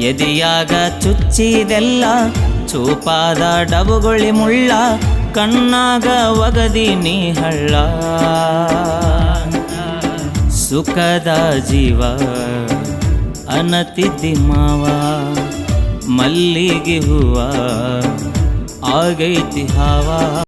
ಎದೆಯಾಗ ಚುಚ್ಚಿದೆಲ್ಲ ಚೂಪಾದ ಡಬುಗೊಳಿ ಮುಳ್ಳ ಕಣ್ಣಾಗ ಒಗದಿ ನೀ ಹಳ್ಳ ಸುಖದ ಜೀವ ಅನತಿದ್ದಿ ಮಾವ ಮಲ್ಲಿಗೆ ಹೂವ ಆಗೈತಿ ಹಾವ